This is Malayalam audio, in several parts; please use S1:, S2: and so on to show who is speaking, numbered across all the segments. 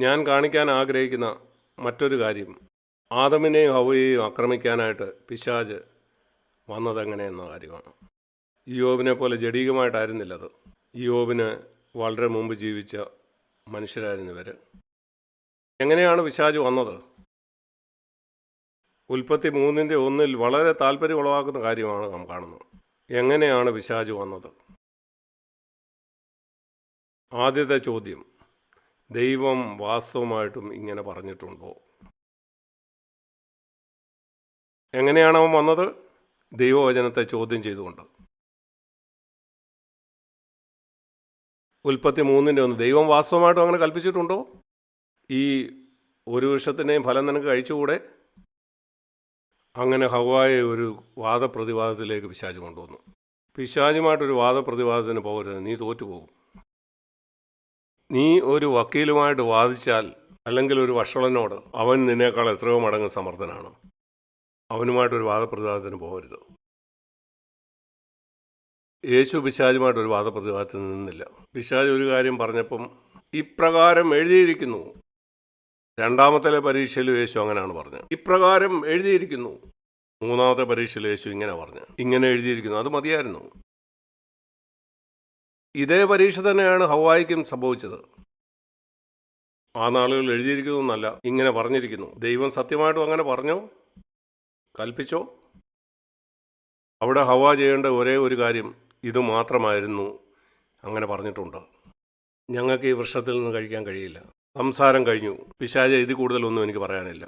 S1: ഞാൻ കാണിക്കാൻ ആഗ്രഹിക്കുന്ന മറ്റൊരു കാര്യം, ആദമിനെയും ഹവ്വയെയും ആക്രമിക്കാനായിട്ട് പിശാച് വന്നതെങ്ങനെയെന്ന കാര്യമാണ്. ഇയ്യോബിനെ പോലെ ജഡീകമായിട്ടായിരുന്നില്ലത്. ഇയ്യോബിന് വളരെ മുമ്പ് ജീവിച്ച മനുഷ്യരായിരുന്നു ഇവർ. എങ്ങനെയാണ് പിശാച് വന്നത്? ഉൽപ്പത്തി 3:1 വളരെ താല്പര്യം ഉളവാക്കുന്ന കാര്യമാണ് നാം കാണുന്നത്. എങ്ങനെയാണ് പിശാച് വന്നത്? ആദ്യത്തെ ചോദ്യം, ദൈവം വാസ്തവമായിട്ടും ഇങ്ങനെ പറഞ്ഞിട്ടുണ്ടോ? എങ്ങനെയാണ് അവൻ വന്നത്? ദൈവവചനത്തെ ചോദ്യം ചെയ്തുകൊണ്ട്. ഉൽപ്പത്തി 3:1 ദൈവം വാസ്തവമായിട്ടും അങ്ങനെ കൽപ്പിച്ചിട്ടുണ്ടോ? ഈ ഒരു വൃക്ഷത്തിൻ്റെയും ഫലം നിനക്ക് കഴിച്ചുകൂടെ? അങ്ങനെ ഹവ്വായെ ഒരു വാദപ്രതിവാദത്തിലേക്ക് പിശാച് കൊണ്ടുവന്നു. പിശാചുമായിട്ടൊരു വാദപ്രതിവാദത്തിന് പോകരുത്, നീ തോറ്റുപോകും. നീ ഒരു വക്കീലുമായിട്ട് വാദിച്ചാൽ, അല്ലെങ്കിൽ ഒരു വഷളനോട്, അവൻ നിന്നേക്കാൾ എത്രയോ മടങ്ങ് സമർത്ഥനാണ്. അവനുമായിട്ടൊരു വാദപ്രതിവാദത്തിന് പോകരുത്. യേശു പിശാചുമായിട്ടൊരു വാദപ്രതിവാദത്തിന് നിന്നില്ല. പിശാച് ഒരു കാര്യം പറഞ്ഞപ്പം, ഇപ്രകാരം എഴുതിയിരിക്കുന്നു. രണ്ടാമത്തെ പരീക്ഷയിൽ യേശു അങ്ങനെയാണ് പറഞ്ഞത്, ഇപ്രകാരം എഴുതിയിരിക്കുന്നു. മൂന്നാമത്തെ പരീക്ഷയിൽ യേശു ഇങ്ങനെ പറഞ്ഞു, ഇങ്ങനെ എഴുതിയിരിക്കുന്നു. അത് മതിയായിരുന്നു. ഇതേ പരീക്ഷ തന്നെയാണ് ഹവ്വായ്ക്കും സംഭവിച്ചത്. ആ നാളുകളിൽ എഴുതിയിരിക്കുന്നു എന്നല്ല, ഇങ്ങനെ പറഞ്ഞിരിക്കുന്നു. ദൈവം സത്യമായിട്ടും അങ്ങനെ പറഞ്ഞോ, കൽപ്പിച്ചോ? അവിടെ ഹവ്വ ചെയ്യേണ്ട ഒരേ ഒരു കാര്യം ഇത് മാത്രമായിരുന്നു. അങ്ങനെ പറഞ്ഞിട്ടുണ്ട്, ഞങ്ങൾക്ക് ഈ വൃക്ഷത്തിൽ നിന്ന് കഴിക്കാൻ കഴിയില്ല. സംസാരം കഴിഞ്ഞു. പിശാച് ഇതിൽ കൂടുതലൊന്നും എനിക്ക് പറയാനില്ല.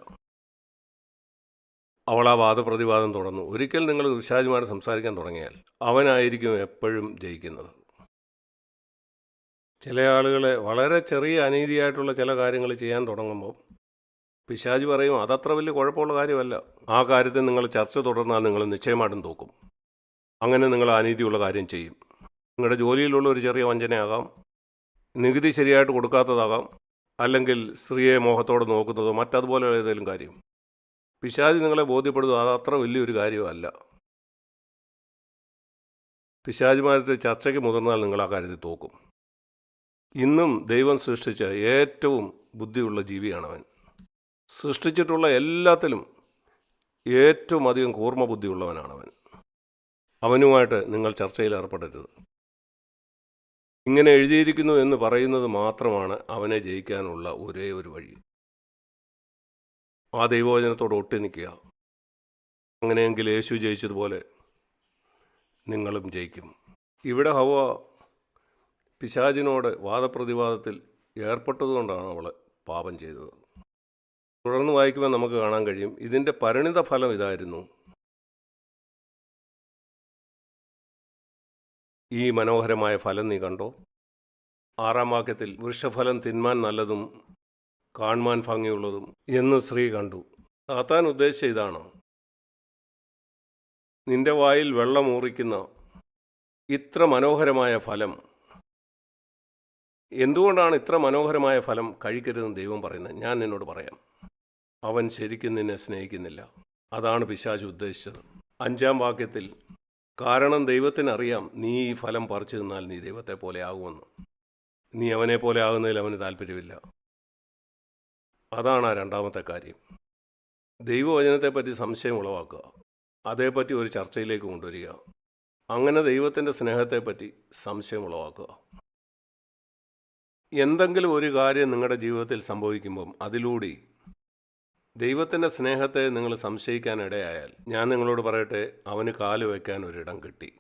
S1: അവൾ ആ വാദപ്രതിവാദം തുടർന്നു. ഒരിക്കൽ നിങ്ങൾ പിശാചുമായിട്ട് സംസാരിക്കാൻ തുടങ്ങിയാൽ അവനായിരിക്കും എപ്പോഴും ജയിക്കുന്നത്. ചില ആളുകളെ വളരെ ചെറിയ അനീതിയായിട്ടുള്ള ചില കാര്യങ്ങൾ ചെയ്യാൻ തുടങ്ങുമ്പോൾ പിശാച് പറയും, അതത്ര വലിയ കുഴപ്പമുള്ള കാര്യമല്ല. ആ കാര്യത്തിൽ നിങ്ങൾ ചർച്ച തുടർന്നാൽ നിങ്ങൾ നിശ്ചയമായിട്ടും തോക്കും. അങ്ങനെ നിങ്ങൾ അനീതിയുള്ള കാര്യം ചെയ്യും. നിങ്ങളുടെ ജോലിയിലുള്ള ഒരു ചെറിയ വഞ്ചനയാകാം, നികുതി ശരിയായിട്ട് കൊടുക്കാത്തതാകാം, അല്ലെങ്കിൽ സ്ത്രീയെ മോഹത്തോടെ നോക്കുന്നതോ മറ്റതുപോലെ ഏതെങ്കിലും കാര്യം. പിശാച് നിങ്ങളെ ബോധ്യപ്പെടുന്നത് അതത്ര വലിയൊരു കാര്യമല്ല. പിശാചുമായിട്ട് ചർച്ചയ്ക്ക് മുതിർന്നാൽ നിങ്ങൾ ആ കാര്യത്തിൽ തോക്കും. ഇന്നും ദൈവം സൃഷ്ടിച്ച ഏറ്റവും ബുദ്ധിയുള്ള ജീവിയാണവൻ. സൃഷ്ടിച്ചിട്ടുള്ള എല്ലാത്തിലും ഏറ്റവും അധികം കൂർമ്മ ബുദ്ധിയുള്ളവനാണവൻ. അവനുമായിട്ട് നിങ്ങൾ ചർച്ചയിൽ ഏർപ്പെടരുത്. ഇങ്ങനെ എഴുതിയിരിക്കുന്നു എന്ന് പറയുന്നത് മാത്രമാണ് അവനെ ജയിക്കാനുള്ള ഒരേ ഒരു വഴി. ആ ദൈവവചനത്തോട് ഒട്ടി നിൽക്കുക. അങ്ങനെയെങ്കിൽ യേശു ജയിച്ചതുപോലെ നിങ്ങളും ജയിക്കും. ഇവിടെ ഹവ്വ പിശാചിനോട് വാദപ്രതിവാദത്തിൽ ഏർപ്പെട്ടതുകൊണ്ടാണ് അവൾ പാപം ചെയ്തത്. തുടർന്ന് വായിക്കുമ്പോൾ നമുക്ക് കാണാൻ കഴിയും, ഇതിൻ്റെ പരിണിത ഫലം ഇതായിരുന്നു. ഈ മനോഹരമായ ഫലം നീ കണ്ടോ? 6-ാം വാക്യത്തിൽ, വൃക്ഷഫലം തിന്മാൻ നല്ലതും കാണുവാൻ ഭംഗിയുള്ളതും എന്ന് സ്ത്രീ കണ്ടു. സാത്താൻ ഉദ്ദേശിച്ച ഇതാണ്, നിന്റെ വായിൽ വെള്ളമൂറിക്കുന്ന ഇത്ര മനോഹരമായ ഫലം. എന്തുകൊണ്ടാണ് ഇത്ര മനോഹരമായ ഫലം കഴിക്കരുതെന്ന് ദൈവം പറയുന്നത്? ഞാൻ നിന്നോട് പറയാം. അവൻ ശരിക്കും നിന്നെ സ്നേഹിക്കുന്നില്ല. അതാണ് പിശാച് ഉദ്ദേശിച്ചത്. 5-ാം വാക്യത്തിൽ, കാരണം ദൈവത്തിനറിയാം നീ ഈ ഫലം പറിച്ചു നിന്നാൽ നീ ദൈവത്തെ പോലെ ആകുമെന്ന്. നീ അവനെ പോലെ ആകുന്നതിൽ അവന് താല്പര്യമില്ല. അതാണ് ആ രണ്ടാമത്തെ കാര്യം. ദൈവവചനത്തെപ്പറ്റി സംശയം ഉളവാക്കുക, അതേപ്പറ്റി ഒരു ചർച്ചയിലേക്ക് കൊണ്ടുവരിക. അങ്ങനെ ദൈവത്തിൻ്റെ സ്നേഹത്തെപ്പറ്റി സംശയം ഉളവാക്കുക. എന്തെങ്കിലും ഒരു കാര്യം നിങ്ങളുടെ ജീവിതത്തിൽ സംഭവിക്കുമ്പം അതിലൂടെ ദൈവത്തിൻ്റെ സ്നേഹത്തെ നിങ്ങൾ സംശയിക്കാനിടയായാൽ, ഞാൻ നിങ്ങളോട് പറയട്ടെ, അവന് കാല് വയ്ക്കാൻ ഒരിടം കിട്ടി.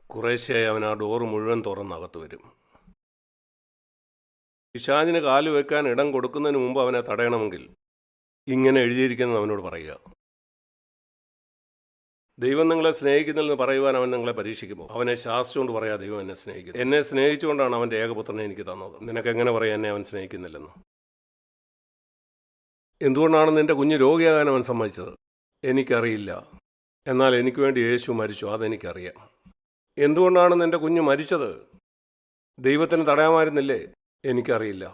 S1: കുറേശ്ശെയായി അവൻ ആ ഡോറ് മുഴുവൻ തുറന്നകത്ത് വരും. പിശാചിന് കാല് വയ്ക്കാൻ ഇടം കൊടുക്കുന്നതിന് മുമ്പ് അവനെ തടയണമെങ്കിൽ ഇങ്ങനെ എഴുതിയിരിക്കുന്നത് അവനോട് പറയുക. ദൈവം നിങ്ങളെ സ്നേഹിക്കുന്നില്ലെന്ന് പറയുവാൻ അവൻ നിങ്ങളെ പരീക്ഷിക്കുമ്പോൾ അവനെ ശാസിച്ചുകൊണ്ട് പറയാം, ദൈവം എന്നെ സ്നേഹിക്കുന്നു. എന്നെ സ്നേഹിച്ചുകൊണ്ടാണ് അവൻ്റെ ഏകപുത്രനെ എനിക്ക് തന്നത്. നിനക്കെങ്ങനെ പറയാം എന്നെ അവൻ സ്നേഹിക്കുന്നില്ലെന്ന്? എന്തുകൊണ്ടാണ് നിൻ്റെ കുഞ്ഞ് രോഗിയാകാൻ അവൻ സമ്മതിച്ചത്? എനിക്കറിയില്ല. എന്നാൽ എനിക്ക് വേണ്ടി യേശു മരിച്ചു, അതെനിക്കറിയാം. എന്തുകൊണ്ടാണ് നിൻ്റെ കുഞ്ഞ് മരിച്ചത്? ദൈവത്തിന് തടയാമായിരുന്നില്ലേ? എനിക്കറിയില്ല.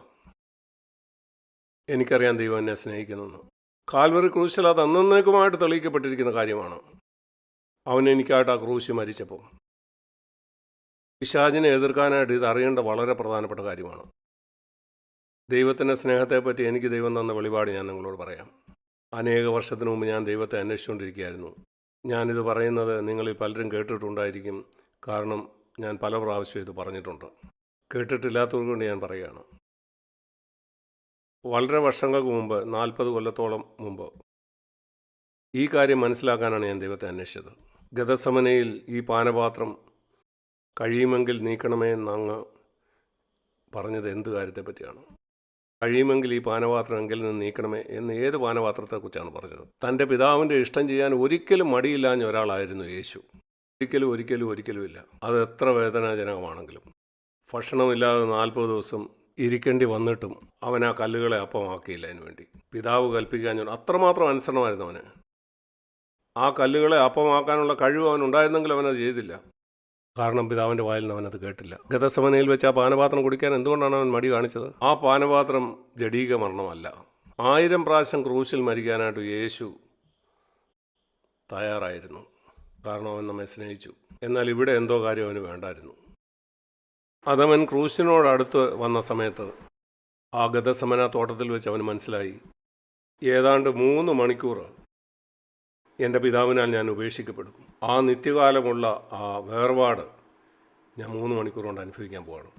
S1: എനിക്കറിയാം ദൈവം എന്നെ സ്നേഹിക്കുന്നെന്ന്. കാൽവറി ക്രൂശിൽ അത് എന്നേക്കുമായിട്ട് തെളിയിക്കപ്പെട്ടിരിക്കുന്ന കാര്യമാണ്. അവൻ എനിക്കായിട്ട് ആ ക്രൂശ് മരിച്ചപ്പോൾ. പിശാചിനെ എതിർക്കാനായിട്ട് ഇത് അറിയേണ്ട വളരെ പ്രധാനപ്പെട്ട കാര്യമാണ്. ദൈവത്തിൻ്റെ സ്നേഹത്തെപ്പറ്റി എനിക്ക് ദൈവം തന്ന വെളിപാട് ഞാൻ നിങ്ങളോട് പറയാം. അനേക വർഷത്തിന് മുമ്പ് ഞാൻ ദൈവത്തെ അന്വേഷിച്ചുകൊണ്ടിരിക്കുകയായിരുന്നു. ഞാനിത് പറയുന്നത് നിങ്ങളിൽ പലരും കേട്ടിട്ടുണ്ടായിരിക്കും. കാരണം ഞാൻ പല പ്രാവശ്യം ഇത് പറഞ്ഞിട്ടുണ്ട്. കേട്ടിട്ടില്ലാത്തവർക്ക് കൊണ്ട് ഞാൻ പറയുകയാണ്. വളരെ വർഷങ്ങൾക്ക് മുമ്പ്, 40 കൊല്ലത്തോളം മുമ്പ്, ഈ കാര്യം മനസ്സിലാക്കാനാണ് ഞാൻ ദൈവത്തെ അന്വേഷിച്ചത്. ഗതസമനയിൽ ഈ പാനപാത്രം കഴിയുമെങ്കിൽ നീക്കണമേ എന്നങ്ങ് പറഞ്ഞത് എന്ത് കാര്യത്തെപ്പറ്റിയാണ്? കഴിയുമെങ്കിൽ ഈ പാനപാത്രം എങ്കിൽ നിന്ന് നീക്കണമേ എന്ന് ഏത് പാനപാത്രത്തെക്കുറിച്ചാണ് പറഞ്ഞത്? തൻ്റെ പിതാവിൻ്റെ ഇഷ്ടം ചെയ്യാൻ ഒരിക്കലും മടിയില്ലാഞ്ഞ ഒരാളായിരുന്നു യേശു. ഒരിക്കലും ഇല്ല. അത് എത്ര വേദനാജനകമാണെങ്കിലും. ഭക്ഷണമില്ലാതെ 40 ദിവസം ഇരിക്കേണ്ടി വന്നിട്ടും അവൻ ആ കല്ലുകളെ അപ്പമാക്കിയില്ല. അതിനു വേണ്ടി പിതാവ് കൽപ്പിക്കാൻ അത്രമാത്രം അനുസരണമായിരുന്നു അവന്. ആ കല്ലുകളെ അപ്പമാക്കാനുള്ള കഴിവ് അവനുണ്ടായിരുന്നെങ്കിൽ അവനത് ചെയ്തില്ല. കാരണം പിതാവിൻ്റെ വായിൽ നിന്ന് അവനത് കേട്ടില്ല. ഗതസമനയിൽ വെച്ച് ആ പാനപാത്രം കുടിക്കാൻ എന്തുകൊണ്ടാണ് അവൻ മടി കാണിച്ചത്? ആ പാനപാത്രം ജഡീക മരണമല്ല. 1000 പ്രാവശ്യം ക്രൂശിൽ മരിക്കാനായിട്ട് യേശു തയ്യാറായിരുന്നു. കാരണം അവൻ നമ്മെ സ്നേഹിച്ചു. എന്നാൽ ഇവിടെ എന്തോ കാര്യം അവന് വേണ്ടായിരുന്നു. അതവൻ ക്രൂശിനോടടുത്ത് വന്ന സമയത്ത് ആ ഗതസമന തോട്ടത്തിൽ വെച്ച് അവന് മനസ്സിലായി, ഏതാണ്ട് 3 മണിക്കൂർ എൻ്റെ പിതാവിനാൽ ഞാൻ ഉപേക്ഷിക്കപ്പെടും. ആ നിത്യകാലമുള്ള ആ വേർപാട് ഞാൻ 3 മണിക്കൂർ കൊണ്ട് അനുഭവിക്കാൻ പോവുകയാണ്.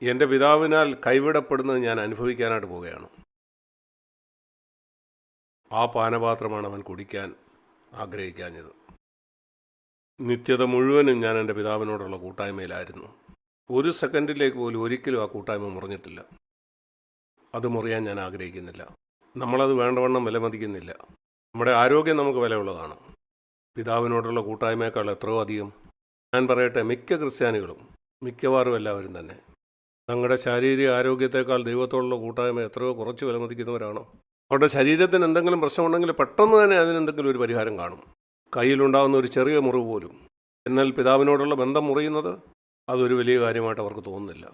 S1: എൻ്റെ പിതാവിനാൽ കൈവിടപ്പെടുന്നത് ഞാൻ അനുഭവിക്കാനായിട്ട് പോവുകയാണ്. ആ പാനപാത്രമാണ് അവൻ കുടിക്കാൻ ആഗ്രഹിക്കാഞ്ഞത്. നിത്യത മുഴുവനും ഞാൻ എൻ്റെ പിതാവിനോടുള്ള കൂട്ടായ്മയിലായിരുന്നു. ഒരു സെക്കൻഡിലേക്ക് പോലും ഒരിക്കലും ആ കൂട്ടായ്മ മുറിഞ്ഞിട്ടില്ല. അത് മുറിയാൻ ഞാൻ ആഗ്രഹിക്കുന്നില്ല. നമ്മളത് വേണ്ടവണ്ണം വിലമതിക്കുന്നില്ല. നമ്മുടെ ആരോഗ്യം നമുക്ക് വിലയുള്ളതാണ്. പിതാവിനോടുള്ള കൂട്ടായ്മയേക്കാൾ എത്രയോ അധികം. ഞാൻ പറയട്ടെ, മിക്ക ക്രിസ്ത്യാനികളും, മിക്കവാറും എല്ലാവരും തന്നെ തങ്ങളുടെ ശാരീരിക ആരോഗ്യത്തെക്കാൾ ദൈവത്തോടുള്ള കൂട്ടായ്മ എത്രയോ കുറച്ച് വിലമതിക്കുന്നവരാണ്. അവരുടെ ശരീരത്തിന് എന്തെങ്കിലും പ്രശ്നമുണ്ടെങ്കിൽ പെട്ടെന്ന് തന്നെ അതിനെന്തെങ്കിലും ഒരു പരിഹാരം കാണും. കയ്യിലുണ്ടാകുന്ന ഒരു ചെറിയ മുറിവ് പോലും. എന്നാൽ പിതാവിനോടുള്ള ബന്ധം മുറിയുന്നത് അതൊരു വലിയ കാര്യമായിട്ട് അവർക്ക് തോന്നുന്നില്ല.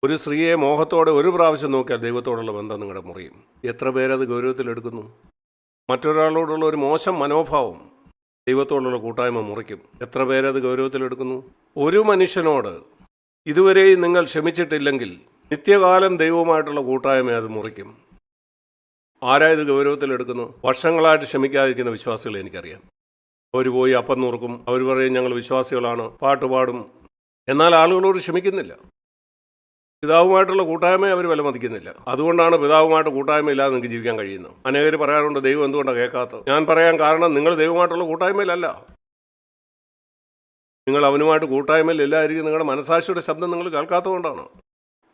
S1: ഒരു സ്ത്രീയെ മോഹത്തോടെ ഒരു പ്രാവശ്യം നോക്കിയാൽ ദൈവത്തോടുള്ള ബന്ധം നിങ്ങളുടെ മുറിയും. എത്ര പേരത് ഗൗരവത്തിലെടുക്കുന്നു? മറ്റൊരാളോടുള്ള ഒരു മോശം മനോഭാവം ദൈവത്തോടുള്ള കൂട്ടായ്മ മുറിക്കും. എത്ര പേരത് ഗൗരവത്തിലെടുക്കുന്നു? ഒരു മനുഷ്യനോട് ഇതുവരെയും നിങ്ങൾ ക്ഷമിച്ചിട്ടില്ലെങ്കിൽ നിത്യകാലം ദൈവവുമായിട്ടുള്ള കൂട്ടായ്മ അത് മുറിക്കും. ആരായത് ഗൗരവത്തിലെടുക്കുന്നു? വർഷങ്ങളായിട്ട് ക്ഷമിക്കാതിരിക്കുന്ന വിശ്വാസികളെ എനിക്കറിയാം. അവർ പോയി അപ്പം നുറുക്കും, അവർ പറയും ഞങ്ങൾ വിശ്വാസികളാണ്, പാട്ടുപാടും. എന്നാൽ ആളുകളോട് ക്ഷമിക്കുന്നില്ല. പിതാവുമായിട്ടുള്ള കൂട്ടായ്മയെ അവർ വിലമതിക്കുന്നില്ല. അതുകൊണ്ടാണ് പിതാവുമായിട്ട് കൂട്ടായ്മ ഇല്ലാതെ നിങ്ങൾക്ക് ജീവിക്കാൻ കഴിയുന്നത്. അനേകർ പറയാറുണ്ട് ദൈവം എന്തുകൊണ്ടാണ് കേൾക്കാത്തത്? ഞാൻ പറയാൻ കാരണം, നിങ്ങൾ ദൈവമായിട്ടുള്ള കൂട്ടായ്മയിലല്ല. നിങ്ങൾ അവനുമായിട്ട് കൂട്ടായ്മയിൽ ഇല്ലായിരിക്കും. നിങ്ങളുടെ മനസാക്ഷിയുടെ ശബ്ദം നിങ്ങൾ കേൾക്കാത്തതുകൊണ്ടാണ്.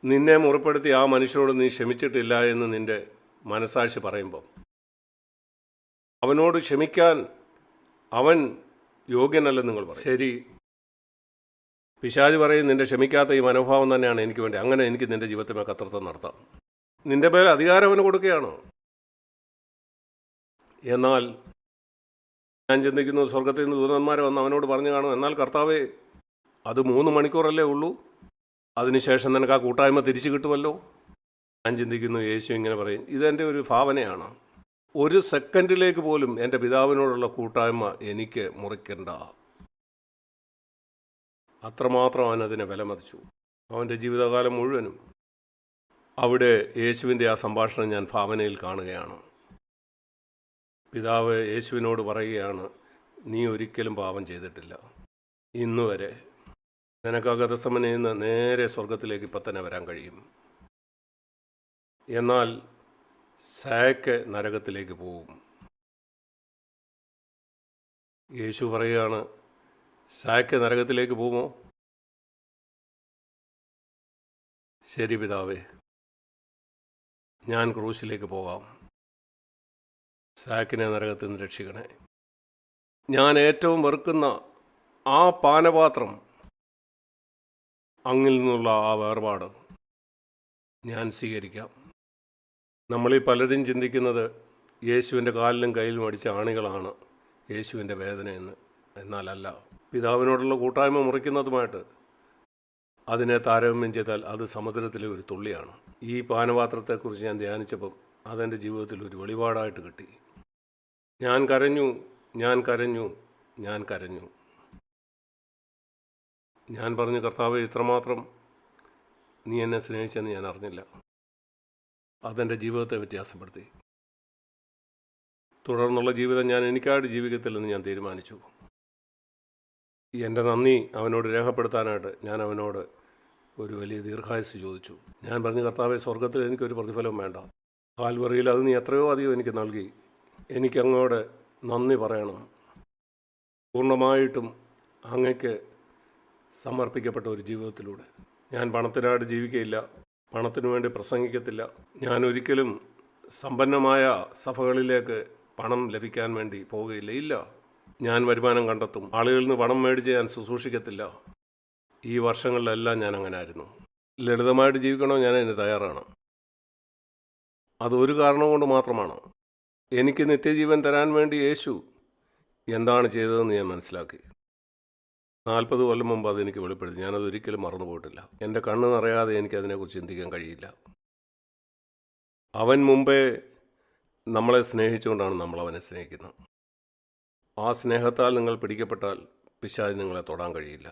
S1: നിന്നെ മുറിപ്പെടുത്തി ആ മനുഷ്യനോട് നീ ക്ഷമിച്ചിട്ടില്ല എന്ന് നിന്റെ മനസാക്ഷി പറയുമ്പോൾ അവനോട് ക്ഷമിക്കാൻ അവൻ യോഗ്യനല്ലെന്ന് നിങ്ങൾ പറയും. ശരി, പിശാച് പറയും നിന്റെ ക്ഷമിക്കാത്ത ഈ മനോഭാവം തന്നെയാണ് എനിക്ക് വേണ്ടി. അങ്ങനെ എനിക്ക് നിന്റെ ജീവിതത്തിൽ കർത്തൃത്വം നടത്താം. നിന്റെ മേൽ അധികാരം അവന് കൊടുക്കുകയാണ്. എന്നാൽ ഞാൻ ചിന്തിക്കുന്നു, സ്വർഗത്തിൽ നിന്ന് ദൂതന്മാർ വന്ന് അവനോട് പറഞ്ഞു കാണും, എന്നാൽ കർത്താവേ, അത് 3 മണിക്കൂറല്ലേ ഉള്ളൂ, അതിനുശേഷം നിനക്ക് ആ കൂട്ടായ്മ തിരിച്ചു കിട്ടുമല്ലോ. ഞാൻ ചിന്തിക്കുന്നു, യേശു ഇങ്ങനെ പറയും, ഇതെൻ്റെ ഒരു ഭാവനയാണ്. ഒരു സെക്കൻഡിലേക്ക് പോലും എൻ്റെ പിതാവിനോടുള്ള കൂട്ടായ്മ എനിക്ക് മുറിക്കണ്ട. അത്രമാത്രം അവനതിനെ വിലമതിച്ചു. അവൻ്റെ ജീവിതകാലം മുഴുവനും അവിടെ യേശുവിൻ്റെ ആ സംഭാഷണം ഞാൻ ഭാവനയിൽ കാണുകയാണ്. പിതാവ് യേശുവിനോട് പറയുകയാണ്, നീ ഒരിക്കലും പാപം ചെയ്തിട്ടില്ല ഇന്നുവരെ. നിനക്ക് ആ ഗതസമനയിൽ നിന്ന് നേരെ സ്വർഗത്തിലേക്ക് ഇപ്പം തന്നെ വരാൻ കഴിയും. എന്നാൽ സാക്ക് നരകത്തിലേക്ക് പോകും. യേശു പറയുകയാണ്, സാക്ക് നരകത്തിലേക്ക് പോകുമോ? ശരി പിതാവേ, ഞാൻ ക്രൂശിലേക്ക് പോകാം. സാക്കിനെ നരകത്തിൽ നിന്ന് രക്ഷിക്കണേ. ഞാൻ ഏറ്റവും വെറുക്കുന്ന ആ പാനപാത്രം, അങ്ങിൽ നിന്നുള്ള ആ വേർപാട് ഞാൻ സ്വീകരിക്കാം. നമ്മളീ പലരും ചിന്തിക്കുന്നത് യേശുവിൻ്റെ കാലിലും കയ്യിലും അടിച്ച ആണികളാണ് യേശുവിൻ്റെ വേദനയെന്ന്. എന്നാലല്ല. പിതാവിനോടുള്ള കൂട്ടായ്മ മുറിക്കുന്നതുമായിട്ട് അതിനെ താരതമ്യം ചെയ്താൽ അത് സമുദ്രത്തിലെ ഒരു തുള്ളിയാണ്. ഈ പാനപാത്രത്തെക്കുറിച്ച് ഞാൻ ധ്യാനിച്ചപ്പം അതെൻ്റെ ജീവിതത്തിൽ ഒരു വെളിപാടായിട്ട് കിട്ടി. ഞാൻ കരഞ്ഞു. ഞാൻ പറഞ്ഞു, കർത്താവേ, ഇത്രമാത്രം നീ എന്നെ സ്നേഹിച്ചെന്ന് ഞാൻ അറിഞ്ഞില്ല. അതെൻ്റെ ജീവിതത്തെ വ്യത്യാസപ്പെടുത്തി. തുടർന്നുള്ള ജീവിതം ഞാൻ എനിക്കായിട്ട് ജീവിക്കത്തില്ലെന്ന് ഞാൻ തീരുമാനിച്ചു. എൻ്റെ നന്ദി അവനോട് രേഖപ്പെടുത്താനായിട്ട് ഞാൻ അവനോട് ഒരു വലിയ ദീർഘായുസ് ചോദിച്ചു. ഞാൻ പറഞ്ഞു, കർത്താവേ, സ്വർഗത്തിൽ എനിക്കൊരു പ്രതിഫലവും വേണ്ട. കാൽവറിയിൽ അത് നീ എത്രയോ അധികം എനിക്ക് നൽകി. എനിക്കങ്ങോട് നന്ദി പറയണം. പൂർണ്ണമായിട്ടും അങ്ങയ്ക്ക് സമർപ്പിക്കപ്പെട്ട ഒരു ജീവിതത്തിലൂടെ. ഞാൻ പണത്തിനായിട്ട് ജീവിക്കുകയില്ല, പണത്തിനു വേണ്ടി പ്രസംഗിക്കത്തില്ല. ഞാൻ ഒരിക്കലും സമ്പന്നമായ സഭകളിലേക്ക് പണം ലഭിക്കാൻ വേണ്ടി പോവുകയില്ല. ഇല്ല, ഞാൻ വരുമാനം കണ്ടെത്തും. ആളുകളിൽ നിന്ന് പണം മേടിച്ച് ഞാൻ ശുശ്രൂഷിക്കത്തില്ല. ഈ വർഷങ്ങളിലെല്ലാം ഞാൻ അങ്ങനെ ആയിരുന്നു. ലളിതമായിട്ട് ജീവിക്കണോ, ഞാൻ അതിന് തയ്യാറാണ്. അതൊരു കാരണം കൊണ്ട് മാത്രമാണ്. എനിക്ക് നിത്യജീവൻ തരാൻ വേണ്ടി യേശു എന്താണ് ചെയ്തതെന്ന് ഞാൻ മനസ്സിലാക്കി. 40 കൊല്ലം മുമ്പ് അതെനിക്ക് വെളിപ്പെടുത്തി. ഞാനതൊരിക്കലും മറന്നു പോയിട്ടില്ല. എൻ്റെ കണ്ണ് നിറയാതെ എനിക്കതിനെക്കുറിച്ച് ചിന്തിക്കാൻ കഴിയില്ല. അവൻ മുമ്പേ നമ്മളെ സ്നേഹിച്ചുകൊണ്ടാണ് നമ്മളവനെ സ്നേഹിക്കുന്നത്. ആ സ്നേഹത്താൽ നിങ്ങൾ പിടിക്കപ്പെട്ടാൽ പിശാച് നിങ്ങളെ തൊടാൻ കഴിയില്ല.